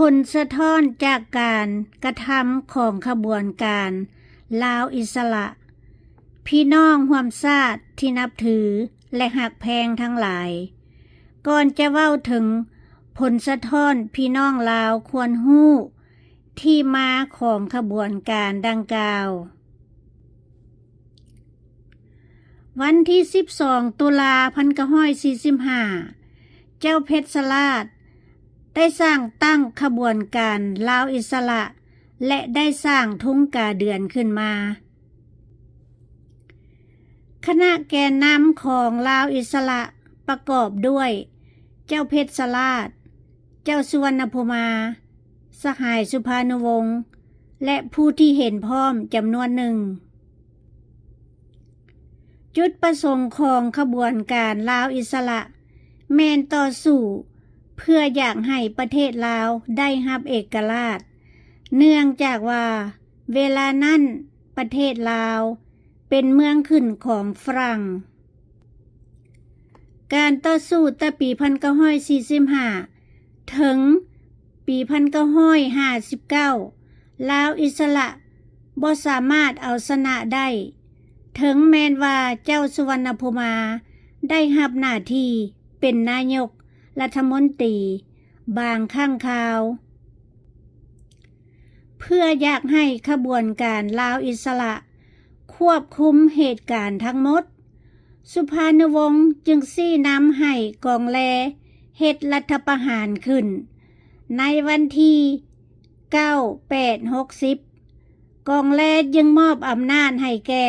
ผลสะท้อนจากการกระทำของขบวนการลาวอิสระพี่น้องร่วมชาติที่นับถือและหักแพงทั้งหลายก่อนจะเว้าถึงผลสะท้อนพี่น้องลาวควรฮู้ที่มาของขบวนการดังกล่าววันที่12ตุลา1945เจ้าเพชรสลาดได้สร้างตั้งขบวนการลาวอิสระและได้สร้างทุ่งกาเดือนขึ้นมาคณะแกนนำของลาวอิสระประกอบด้วยเจ้าเพชรสลาดเจ้าสุวรรณภูมาสหายสุภานุวงศ์และผู้ที่เห็นพร้อมจำนวนหนึ่งจุดประสงค์ของขบวนการลาวอิสระแม่นต่อสู้เพื่ออยากให้ประเทศลาวได้รับเอกราชเนื่องจากว่าเวลานั้นประเทศลาวเป็นเมืองขึ้นของฝรั่งการต่อสู้ตั้งปี1945ถึงปี1959ลาวอิสระบ่สามารถเอาชนะได้ถึงแม้นว่าเจ้าสุวรรณภูมาได้รับหน้าที่เป็นนายกรัฐมนตรีบางครั้งคราวเพื่ออยากให้ขบวนการลาวอิสระควบคุมเหตุการณ์ทั้งหมดสุภานุวงศ์จึงชี้นำให้กองแลเฮ็ดรัฐประหารขึ้นในวันที่9/8/60กองแลจึงมอบอำนาจให้แก่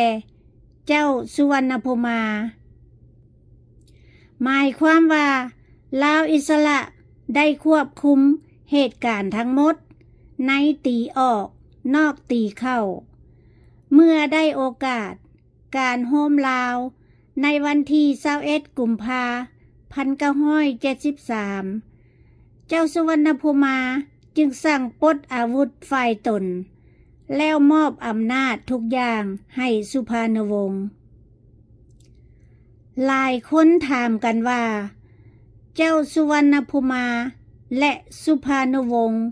เจ้าสุวรรณภูมาหมายความว่าลาวอิสระได้ควบคุมเหตุการณ์ทั้งหมดในตีออกนอกตีเข้าเมื่อได้โอกาสการโฮมลาวในวันที่21กุมภาพันธ์1973เจ้าสุวรรณภูมาจึงสั่งปลดอาวุธฝ่ายตนแล้วมอบอำนาจทุกอย่างให้สุภานุวงศ์หลายคนถามกันว่าเจ้าสุวรรณภูมาและสุภานุวงศ์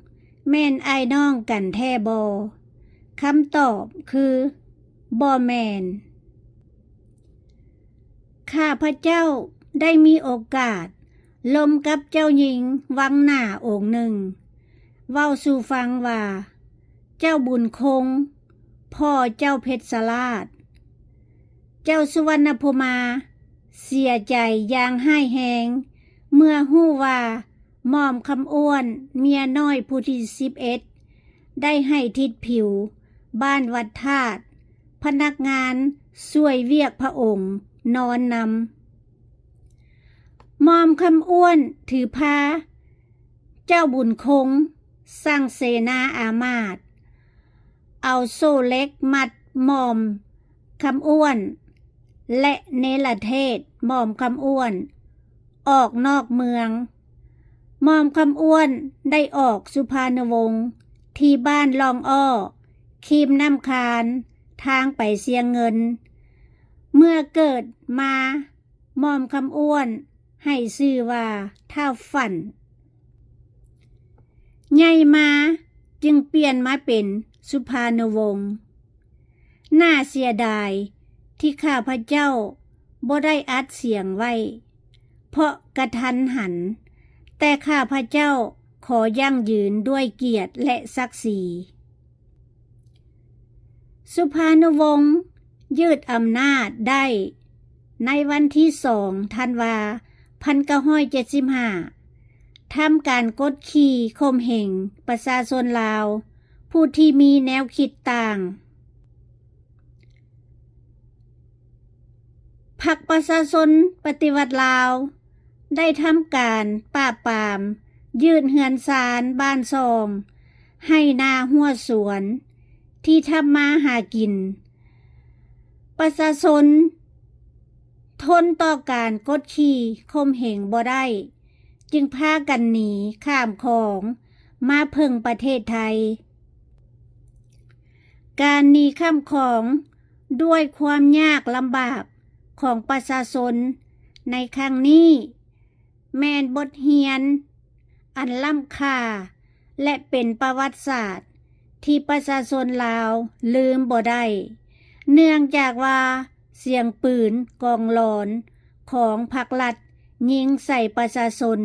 แม่นไอ้น้องกันแท้บ่คำตอบคือบ่แม่นข้าพเจ้าได้มีโอกาสลมกับเจ้าหญิงวังหน้าองค์หนึ่งเว้าสู่ฟังว่าเจ้าบุญคงพ่อเจ้าเพชรสลาดเจ้าสุวรรณภูมาเสียใจอย่างห้ายแหงเมื่อฮู้ว่าหม่อมคำอ้วนเมียน้อยผู้ที่11ได้ให้ทิศผิวบ้านวัดธาตุพนักงานช่วยเวียกพระองค์นอนนำหม่อมคำอ้วนถือพาเจ้าบุญคงสร้างเสนาอามาตย์เอาโซ่เล็กมัดหม่อมคำอ้วนและเนรเทศหม่อมคำอ้วนออกนอกเมืองหม่อมคำอ้วนได้ออกสุภานุวงศ์ที่บ้านลองอ้อคีมน้ำคานทางไปเสียงเงินเมื่อเกิดมาหม่อมคำอ้วนให้ชื่อว่าท้าวฝันใหญ่มาจึงเปลี่ยนมาเป็นสุภานุวงศ์น่าเสียดายที่ข้าพเจ้าบ่ได้อัดเสียงไว้เพราะกระทันหันแต่ข้าพเจ้าขอยั่งยืนด้วยเกียรติและศักดิ์ศรีสุภานุวงศ์ยืดอำนาจได้ในวันที่2 ธันวาคม 1975ทำการกดขี่ข่มเหงประชาชนลาวผู้ที่มีแนวคิดต่างพรรคประชาชนปฏิวัติลาวได้ทำการปราบปรามยื่นเฮือนศาลบ้านซองให้นาหัวสวนที่ทำมาหากินประชาชนทนต่อการกดขี่ข่มเหงบ่ได้จึงพากันหนีข้ามของมาพึ่งประเทศไทยการหนีข้ามของด้วยความยากลำบากของประชาชนในครั้งนี้แม่นบทเรียนอันล้ำค่า และเป็นประวัติศาสตร์ที่ประชาชนลาวลืมบ่ได้เนื่องจากว่าเสียงปืนกองหลอนของพรรครัฐยิงใส่ประชาชน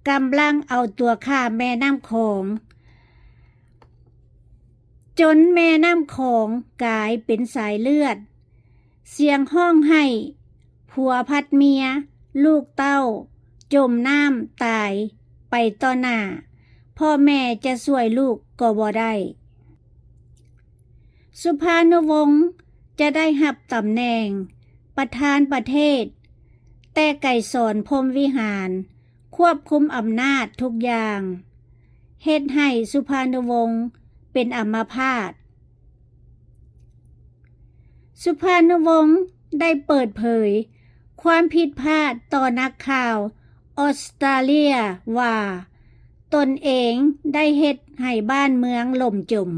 กำลังเอาตัวข้ามแม่น้ำโขงจนแม่น้ำโขงกลายเป็นสายเลือดเสียงห้องให้ผัวพัดเมียลูกเต้าจมน้ำตายไปต่อหน้าพ่อแม่จะช่วยลูกก็บ่ได้สุภานุวงศ์จะได้รับตำแหน่งประธานประเทศแต่ไก่สอนพรหมวิหารควบคุมอำนาจทุกอย่างเฮ็ดให้สุภานุวงศ์เป็นอัมพาตสุภานุวงศ์ได้เปิดเผยความผิดพลาดต่อนักข่าวออสเตรเลียว่าตนเองได้เฮ็ดให้บ้านเมืองล่มจม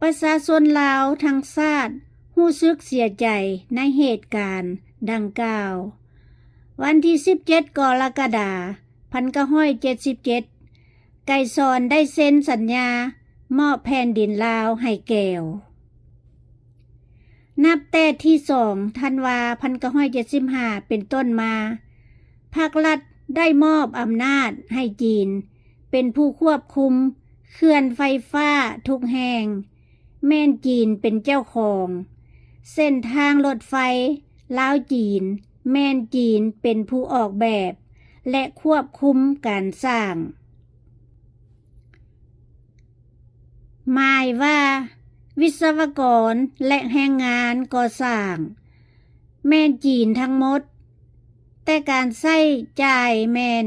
ประชาชนลาวทั้งชาติรู้สึกเสียใจในเหตุการณ์ดังกล่าววันที่17กรกฎาคม1977ไก่สอนได้เซ็นสัญญามอบแผ่นดินลาวให้แก้วนับแต่ที่2ธันวาคม1975เป็นต้นมาภาครัฐได้มอบอำนาจให้จีนเป็นผู้ควบคุมเขื่อนไฟฟ้าทุกแห่งแม่นจีนเป็นเจ้าของเส้นทางรถไฟลาวจีนแม่นจีนเป็นผู้ออกแบบและควบคุมการสร้างหมายว่าวิศวกรและแรงงานก่อสร้างแม่นจีนทั้งหมดแต่การใช้จ่ายแม่น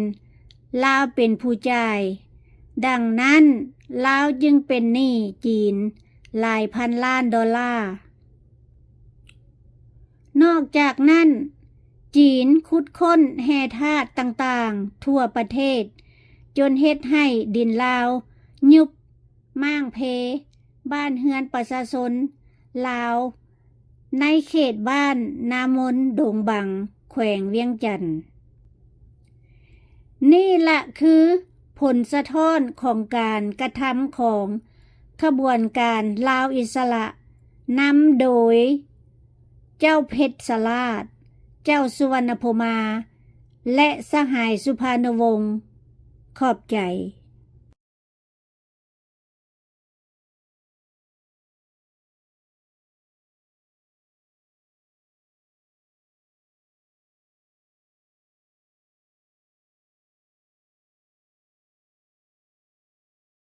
ลาวเป็นผู้จ่ายดังนั้นลาวจึงเป็นหนี้จีนหลายพันล้านดอลลาร์นอกจากนั้นจีนขุดค้นแร่ธาตุต่างๆทั่วประเทศจนเฮ็ดให้ดินลาวยุบม่างเพบ้านเฮือนประชาชนลาวในเขตบ้านนามนดงบังแขวงเวียงจันทน์นี่ละคือผลสะท้อนของการกระทำของขบวนการลาวอิสระนำโดยเจ้าเพชรสลาดเจ้าสุวรรณพมาและสหายสุภานุวงศ์ขอบใจ